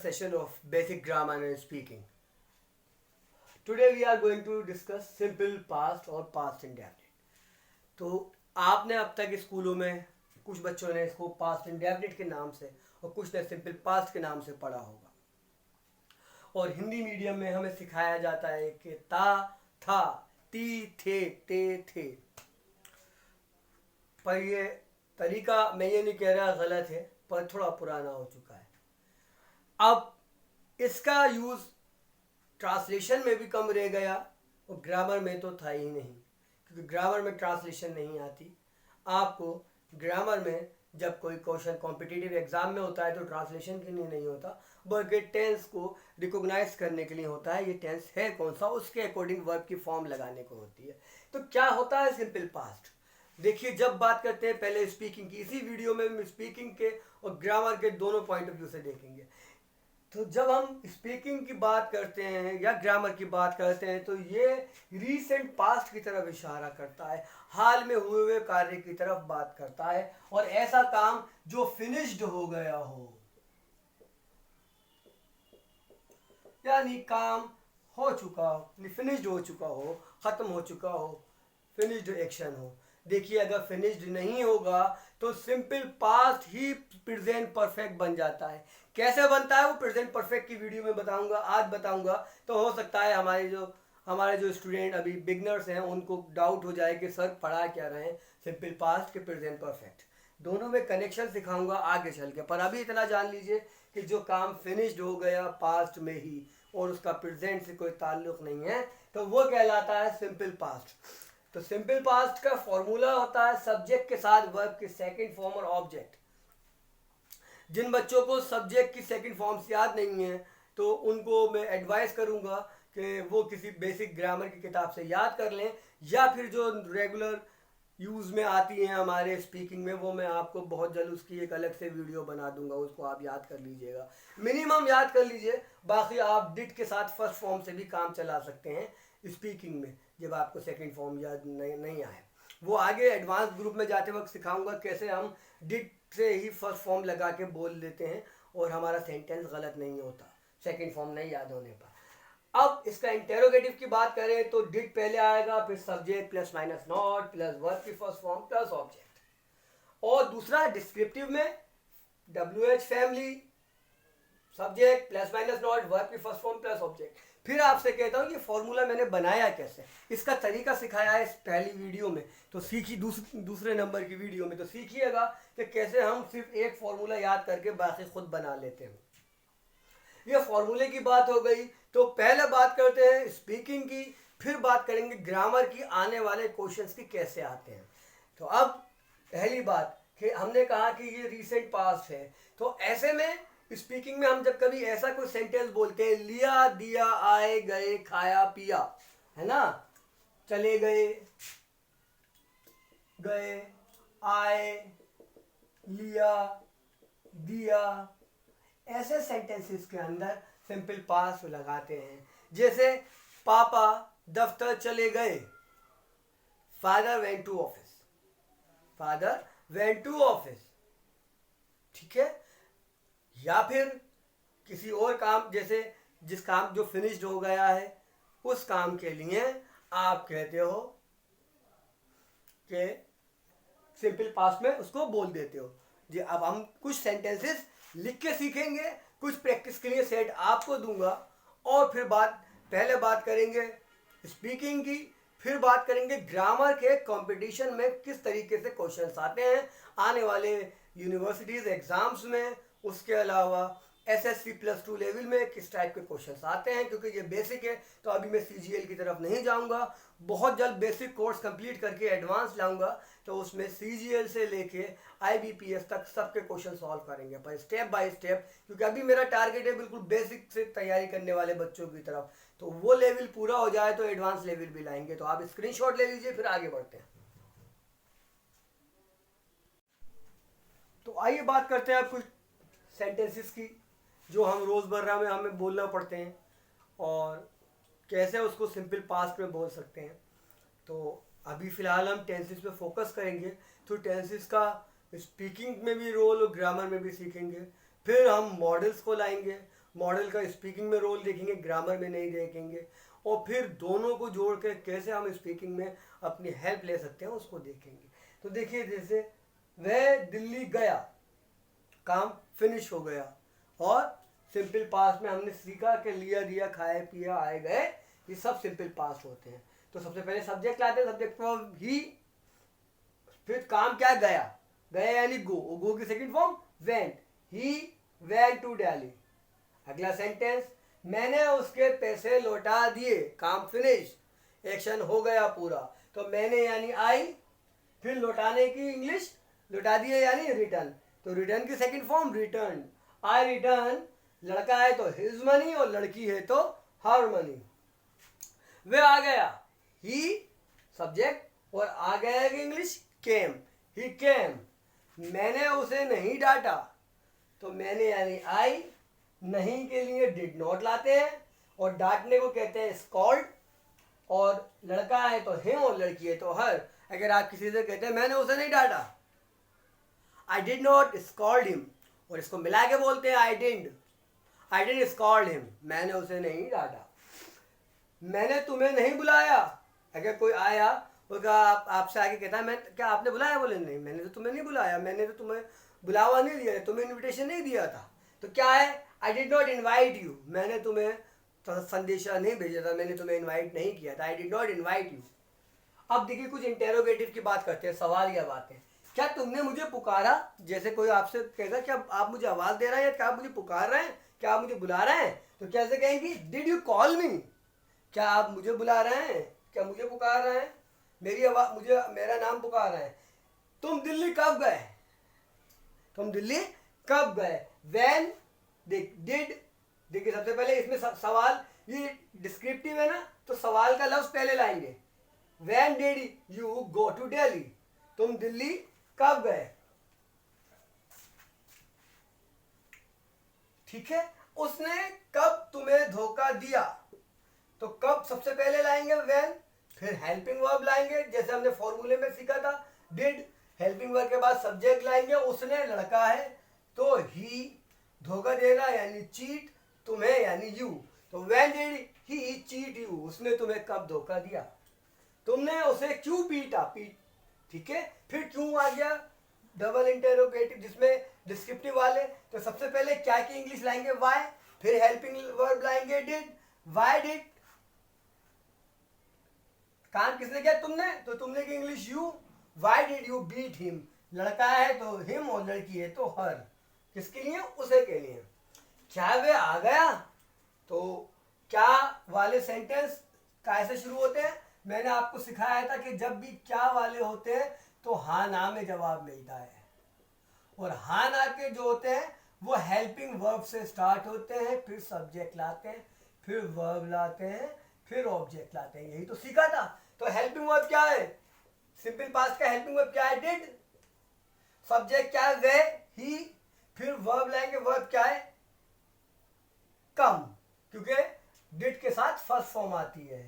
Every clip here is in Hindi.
session of basic grammar and speaking. Today we are going to discuss simple past और past indefinite. तो आपने अब तक स्कूलों में कुछ बच्चों ने इसको past indefinite के नाम से और कुछ ने simple past के नाम से पढ़ा होगा. और हिंदी मीडियम में हमें सिखाया जाता है कि ता, था, ती, थे, ते, थे. पर ये तरीका मैं ये नहीं कह रहा गलत है, पर थोड़ा पुराना हो चुका है. अब इसका यूज़ ट्रांसलेशन में भी कम रह गया और ग्रामर में तो था ही नहीं, क्योंकि ग्रामर में ट्रांसलेशन नहीं आती. आपको ग्रामर में जब कोई क्वेश्चन कॉम्पिटिटिव एग्जाम में होता है तो ट्रांसलेशन के लिए नहीं होता, बल्कि टेंस को रिकॉग्नाइज करने के लिए होता है. ये टेंस है कौन सा, उसके अकॉर्डिंग वर्ब की फॉर्म लगाने को होती है. तो क्या होता है सिंपल पास्ट. देखिए, जब बात करते हैं पहले स्पीकिंग की, इसी वीडियो में हम स्पीकिंग के और ग्रामर के दोनों पॉइंट ऑफ व्यू से देखेंगे. तो जब हम स्पीकिंग की बात करते हैं या ग्रामर की बात करते हैं तो ये रीसेंट पास्ट की तरफ इशारा करता है, हाल में हुए कार्य की तरफ बात करता है, और ऐसा काम जो फिनिश्ड हो गया हो, यानी काम हो चुका हो, फिनिश्ड हो चुका हो, खत्म हो चुका हो, फिनिश्ड एक्शन हो. देखिए, अगर फिनिश्ड नहीं होगा तो सिंपल पास्ट ही प्रेजेंट परफेक्ट बन जाता है. कैसे बनता है वो प्रेजेंट परफेक्ट की वीडियो में बताऊंगा, आज बताऊंगा. तो हो सकता है हमारे जो स्टूडेंट अभी बिगनर्स हैं उनको डाउट हो जाए कि सर पढ़ा क्या रहे हैं सिंपल पास्ट के प्रेजेंट परफेक्ट. दोनों में कनेक्शन सिखाऊंगा आगे चल के. पर अभी इतना जान लीजिए कि जो काम फिनिश्ड हो गया पास्ट में ही और उसका प्रेजेंट से कोई ताल्लुक नहीं है, तो वो कहलाता है सिंपल पास्ट. तो सिंपल पास्ट का फॉर्मूला होता है सब्जेक्ट के साथ वर्ब के सेकंड फॉर्म और ऑब्जेक्ट. जिन बच्चों को सब्जेक्ट की सेकंड फॉर्म्स याद नहीं है तो उनको मैं एडवाइस करूंगा कि वो किसी बेसिक ग्रामर की किताब से याद कर लें, या फिर जो रेगुलर यूज़ में आती हैं हमारे स्पीकिंग में, वो मैं आपको बहुत जल्द उसकी एक अलग से वीडियो बना दूंगा, उसको आप याद कर लीजिएगा. मिनिमम याद कर लीजिए, बाकी आप डिड के साथ फर्स्ट फॉर्म से भी काम चला सकते हैं स्पीकिंग में जब आपको सेकंड फॉर्म याद नहीं आए. वो आगे एडवांस ग्रुप में जाते वक्त सिखाऊंगा कैसे हम डिड से ही फर्स्ट फॉर्म लगा के बोल देते हैं और हमारा सेंटेंस गलत नहीं होता सेकंड फॉर्म नहीं याद होने पर. अब इसका इंटेरोगेटिव की बात करें तो डिड पहले आएगा, फिर subject plus minus not plus verb की फर्स्ट फॉर्म प्लस ऑब्जेक्ट. और दूसरा डिस्क्रिप्टिव में WH family, subject plus minus not verb की फर्स्ट फॉर्म प्लस ऑब्जेक्ट. फिर आपसे कहता हूँ ये फॉर्मूला मैंने बनाया कैसे, इसका तरीका सिखाया है इस पहली वीडियो में, तो सीखी दूसरे नंबर की वीडियो में तो सीखिएगा कि कैसे हम सिर्फ एक फॉर्मूला याद करके बाकी खुद बना लेते हैं. ये फॉर्मूले की बात हो गई. तो पहले बात करते हैं स्पीकिंग की, फिर बात करेंगे ग्रामर की, आने वाले क्वेश्चंस की कैसे आते हैं. तो अब पहली बात कि हमने कहा कि ये रीसेंट पास्ट है, तो ऐसे में स्पीकिंग में हम जब कभी ऐसा कोई सेंटेंस बोलते हैं, लिया दिया आए गए खाया पिया, है ना, चले गए, गए, आए, लिया, दिया, ऐसे सेंटेंसेस के अंदर सिंपल पास्ट लगाते हैं. जैसे पापा दफ्तर चले गए, father went to office, father went to office. ठीक है. या फिर किसी और काम, जैसे जिस काम जो फिनिश्ड हो गया है उस काम के लिए आप कहते हो कि सिंपल पास्ट में उसको बोल देते हो जी. अब हम कुछ सेंटेंसेस लिख के सीखेंगे, कुछ प्रैक्टिस के लिए सेट आपको दूंगा, और फिर पहले बात करेंगे स्पीकिंग की, फिर बात करेंगे ग्रामर के कंपटीशन में किस तरीके से क्वेश्चंस आते हैं आने वाले यूनिवर्सिटीज एग्जाम्स में. उसके अलावा SSC +2 लेवल में किस टाइप के क्वेश्चंस आते हैं, क्योंकि ये बेसिक है तो अभी मैं CGL की तरफ नहीं जाऊंगा. बहुत जल्द बेसिक कोर्स कंप्लीट करके एडवांस लाऊंगा, तो उसमें CGL से लेके IBPS तक सबके क्वेश्चन सॉल्व करेंगे, पर स्टेप बाय स्टेप, क्योंकि अभी मेरा टारगेट है बिल्कुल बेसिक से तैयारी करने वाले बच्चों की तरफ. तो वो लेवल पूरा हो जाए तो एडवांस लेवल भी लाएंगे. तो आप स्क्रीनशॉट ले लीजिए, फिर आगे बढ़ते हैं. तो आइए बात करते हैं कुछ सेंटेंसेस की जो हम रोज़मर्रा में हमें बोलना पड़ते हैं और कैसे उसको सिंपल पास्ट में बोल सकते हैं. तो अभी फ़िलहाल हम टेंसेस पे फोकस करेंगे, तो टेंसेस का स्पीकिंग में भी रोल और ग्रामर में भी सीखेंगे. फिर हम मॉडल्स को लाएंगे मॉडल का स्पीकिंग में रोल देखेंगे, ग्रामर में नहीं देखेंगे, और फिर दोनों को जोड़ के कैसे हम स्पीकिंग में अपनी हेल्प ले सकते हैं उसको देखेंगे। तो देखिए, जैसे वह दिल्ली गया, काम फिनिश हो गया, और सिंपल पास्ट में हमने सीखा कि लिया दिया, खाए पिया, आए गए, ये सब सिंपल पास्ट होते हैं। तो सबसे पहले सब्जेक्ट लाते हैं, सब्जेक्ट फॉर्म ही, फिर काम क्या, गया, गया यानी गो, गो की second form went, he went to Delhi. अगला सेंटेंस, मैंने उसके पैसे लौटा दिए, काम फिनिश, एक्शन हो गया पूरा। तो मैंने यानी आई, फिर लौटाने की इंग्लिश, लौटा दिए यानी रिटर्न, तो रिटर्न की सेकंड फॉर्म रिटर्न, आई रिटर्न। लड़का है तो हिज मनी, और लड़की है तो हर मनी। वह आ गया, ही सब्जेक्ट, और आ गया की इंग्लिश केम, ही केम। मैंने उसे नहीं डांटा, तो मैंने यानी आई, नहीं के लिए डिड नॉट लाते हैं, और डांटने को कहते हैं स्कॉल्ड, और लड़का है तो हिम और लड़की है तो हर। अगर आप किसी से कहते हैं मैंने उसे नहीं डांटा, I did not scold him, और इसको मिला के बोलते हैं आई डिड स्कॉल्ड हिम, मैंने उसे नहीं डांटा। मैंने तुम्हें नहीं बुलाया, अगर कोई आया होगा आपसे आगे कहता है मैं, क्या आपने बुलाया, बोले नहीं मैंने तो तुम्हें नहीं बुलाया, मैंने तो तुम्हें बुलावा नहीं दिया, तुम्हें इनविटेशन नहीं दिया था। तो क्या है, I did not invite you, मैंने तुम्हें तो संदेशा नहीं भेजा था, मैंने तुम्हें इन्वाइट नहीं किया था, I did not invite you. अब देखिए कुछ इंटेरोगेटिव की बात करते हैं, सवाल या बातें। क्या तुमने मुझे पुकारा, जैसे कोई आपसे कहेगा क्या आप मुझे आवाज दे रहे हैं, या क्या आप मुझे पुकार रहे हैं, क्या आप मुझे बुला रहे हैं, तो कैसे कहेंगी, डिड यू कॉल मी, क्या आप मुझे बुला रहे हैं, क्या मुझे पुकार रहे हैं, मेरी आवाज, मुझे मेरा नाम पुकार रहे हैं। तुम दिल्ली कब गए, तुम दिल्ली कब गए, व्हेन, डिड। देखिए सबसे पहले इसमें सवाल, ये डिस्क्रिप्टिव है ना, तो सवाल का लफ्ज पहले लाएंगे, when did you go to Delhi, तुम दिल्ली कब गए, ठीक है। उसने कब तुम्हें धोखा दिया, तो कब सबसे पहले लाएंगे व्हेन, फिर हेल्पिंग वर्ब लाएंगे, जैसे हमने फॉर्मूले में सीखा था, डिड, हेल्पिंग वर्ब के बाद सब्जेक्ट लाएंगे, उसने लड़का है तो ही, धोखा देना यानी चीट, तुम्हें यानी यू, तो when did he cheat you, उसने तुम्हें कब धोखा दिया। तुमने उसे क्यों पीटा, ठीक है। फिर क्यों आ गया, डबल इंटेरोगेटिव जिसमें डिस्क्रिप्टिव वाले, तो सबसे पहले क्या की इंग्लिश लाएंगे वाई, फिर हेल्पिंग वर्ब लाएंगे डिड, वाई डिड, काम किसने किया, तुमने, तो तुमने की English you, why did you beat him, लड़का है तो हिम और लड़की है तो हर, किसके लिए, उसे के लिए। क्या वे आ गया, तो क्या वाले सेंटेंस कैसे शुरू होते हैं, मैंने आपको सिखाया था कि जब भी क्या वाले होते हैं तो हाँ ना में जवाब मिलता है, और हाँ ना के जो होते हैं वो हेल्पिंग वर्ब से स्टार्ट होते हैं, फिर सब्जेक्ट लाते हैं, फिर वर्ब लाते हैं, फिर ऑब्जेक्ट लाते हैं, यही तो सीखा था। तो हेल्पिंग वर्ब क्या है, सिंपल पास्ट का हेल्पिंग वर्ब क्या है, डिड, सब्जेक्ट क्या है वे, ही, फिर वर्ब लाएंगे, वर्ब क्या है, कम, क्योंकि डिड के साथ फर्स्ट फॉर्म आती है,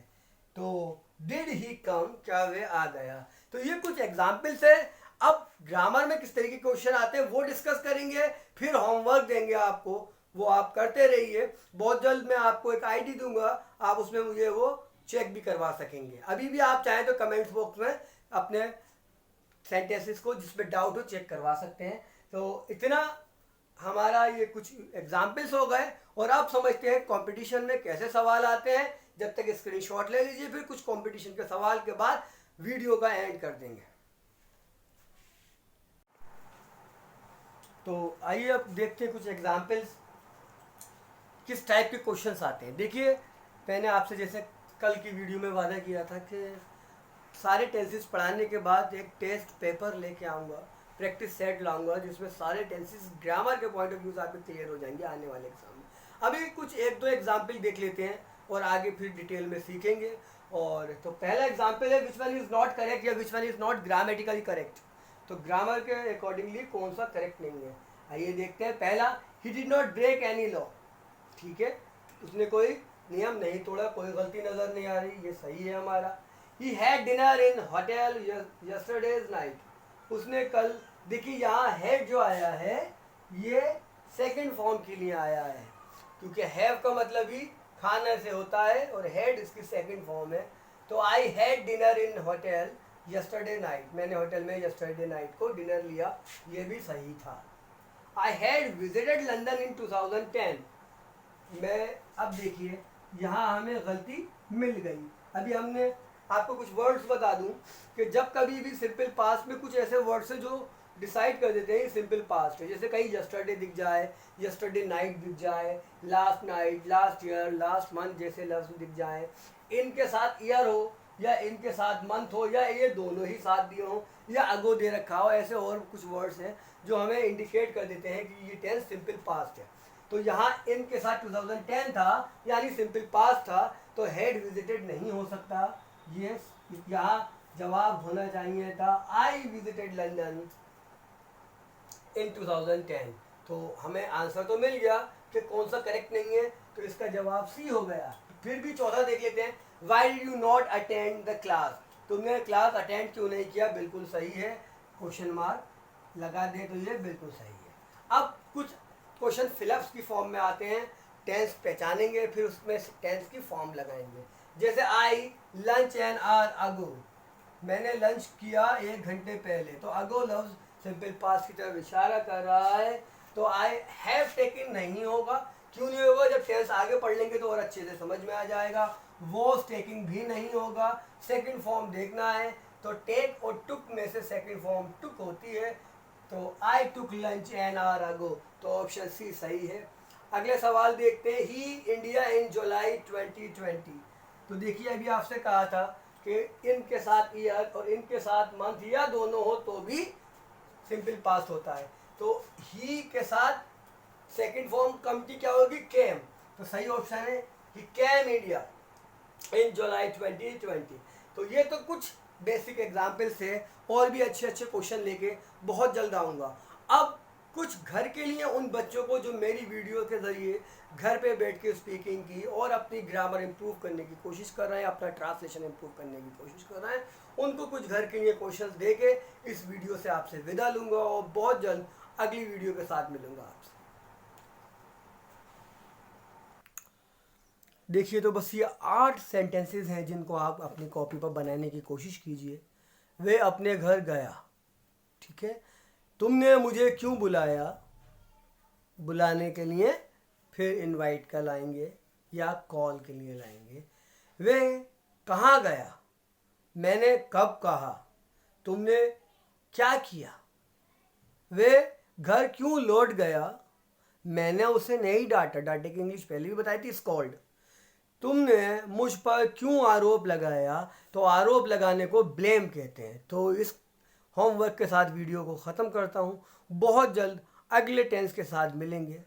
तो डिड ही कम, क्या वे आ गया। तो ये कुछ एग्जाम्पल्स है। अब ग्रामर में किस तरीके के क्वेश्चन आते हैं वो डिस्कस करेंगे, फिर होमवर्क देंगे आपको, वो आप करते रहिए। बहुत जल्द मैं आपको एक आईडी दूंगा, आप उसमें मुझे वो चेक भी करवा सकेंगे। अभी भी आप चाहें तो कमेंट्स बॉक्स में अपने सेंटेंसेस को जिसमें डाउट हो चेक करवा सकते हैं। तो इतना हमारा ये कुछ एग्जाम्पल्स हो गए, और अब समझते हैं कंपटीशन में कैसे सवाल आते हैं। जब तक स्क्रीनशॉट ले लीजिए, फिर कुछ कंपटीशन के सवाल के बाद वीडियो का एंड कर देंगे। तो आइए अब देखते हैं कुछ एग्जाम्पल्स, किस टाइप के क्वेश्चंस आते हैं। देखिए मैंने आपसे जैसे कल की वीडियो में वादा किया था कि सारे टेंसेस पढ़ाने के बाद एक टेस्ट पेपर लेके आऊँगा, प्रैक्टिस सेट लाऊंगा, जिसमें सारे टेंसेस ग्रामर के पॉइंट ऑफ व्यू से आपके क्लियर हो जाएंगे आने वाले एग्जाम में। अभी कुछ एक दो एग्जाम्पल देख लेते हैं और आगे फिर डिटेल में सीखेंगे। और तो पहला एग्जाम्पल है which one is not correct या which one is not grammatically correct. तो ग्रामर के अकॉर्डिंगली कौन सा करेक्ट नहीं है, आइए देखते हैं। पहला, he did not break any law, ठीक है, उसने कोई नियम नहीं तोड़ा, कोई गलती नज़र नहीं आ रही, ये सही है हमारा। He had dinner in hotel yesterday's night, उसने कल, देखिए यहाँ हैड जो आया है ये सेकंड फॉर्म के लिए आया है, क्योंकि हैव का मतलब ही खाना से होता है और हैड इसकी सेकंड फॉर्म है। तो I had dinner in hotel yesterday night, मैंने होटल में यस्टरडे नाइट को डिनर लिया, ये भी सही था। आई हैड विजिटेड लंदन इन 2010, मैं अब देखिए यहाँ हमें गलती मिल गई। अभी हमने आपको कुछ वर्ड्स बता दूं कि जब कभी भी सिंपल पास्ट में कुछ ऐसे वर्ड्स है जो डिसाइड कर देते हैं सिंपल पास्ट है, जैसे कहीं यस्टरडे दिख जाए, यस्टरडे नाइट दिख जाए, last night, last year, last month जैसे लफ्ज दिख जाए, इनके साथ ईयर हो या इनके साथ मंथ हो या ये दोनों ही साथ दिए हो या अगो दे रखा हो, ऐसे और कुछ वर्ड्स हैं जो हमें इंडिकेट कर देते हैं कि ये टेंस सिंपल पास्ट है। तो यहाँ इनके साथ 2010 था यानी सिंपल पास्ट था, तो हैड विजिटेड नहीं हो सकता, ये यहाँ जवाब होना चाहिए था आई विजिटेड लंदन इन 2010। तो हमें आंसर तो मिल गया कि कौन सा करेक्ट नहीं है, तो इसका जवाब सी हो गया। फिर भी चौथा देख लेते हैं, Y did you not attend the class, तुमने क्लास अटेंड क्यों नहीं किया, बिल्कुल सही है, क्वेश्चन मार्क लगा दे तो ये बिल्कुल सही है। अब कुछ क्वेश्चन फिलअप्स की फॉर्म में आते हैं, टेंस पहचानेंगे फिर उसमें टेंस की फॉर्म लगाएंगे। जैसे आई लंच एन आवर अगो, मैंने लंच किया 1 घंटे पहले, तो अगो लफ्ज सिंपल पास्ट की तरफ इशारा कर रहा है, तो आई हैव टेकन नहीं होगा, क्यों नहीं होगा, जब टेंस आगे पढ़ लेंगे तो और अच्छे से समझ में आ जाएगा। वॉज टेकिंग भी नहीं होगा, सेकंड फॉर्म देखना है, तो टेक और टुक में से सेकंड फॉर्म टुक होती है, तो आई टुक लंच एन आवर अगो, तो ऑप्शन सी सही है। अगले सवाल देखते हैं, ही इंडिया इन जुलाई 2020, तो देखिए अभी आपसे कहा था कि इनके साथ ईयर और इनके साथ मंथ या दोनों हो तो भी सिंपल पास्ट होता है, तो ही के साथ सेकंड फॉर्म कम की क्या होगी, केम, तो सही ऑप्शन है ही केम इंडिया इन जुलाई 2020। तो ये तो कुछ बेसिक एग्जाम्पल्स है, और भी अच्छे अच्छे क्वेश्चन लेके बहुत जल्द आऊँगा। अब कुछ घर के लिए उन बच्चों को जो मेरी वीडियो के ज़रिए घर पे बैठ के स्पीकिंग की और अपनी ग्रामर इम्प्रूव करने की कोशिश कर रहे हैं, अपना ट्रांसलेशन इम्प्रूव करने की कोशिश कर रहे हैं, उनको कुछ घर के लिए क्वेश्चंस दे के इस वीडियो से आपसे विदा लूँगा और बहुत जल्द अगली वीडियो के साथ मिलूँगा आपसे। देखिए तो बस ये 8 सेंटेंसेस हैं जिनको आप अपनी कॉपी पर बनाने की कोशिश कीजिए। वे अपने घर गया, ठीक है, तुमने मुझे क्यों बुलाया, बुलाने के लिए फिर इनवाइट का लाएंगे या कॉल के लिए लाएंगे। वे कहाँ गया, मैंने कब कहा, तुमने क्या किया। वे घर क्यों लौट गया, मैंने उसे नहीं डांटा, डांटे की इंग्लिश पहले भी बताई थी, स्कॉल्ड। तुमने मुझ पर क्यों आरोप लगाया, तो आरोप लगाने को ब्लेम कहते हैं। तो इस होमवर्क के साथ वीडियो को ख़त्म करता हूँ, बहुत जल्द अगले टेंस के साथ मिलेंगे।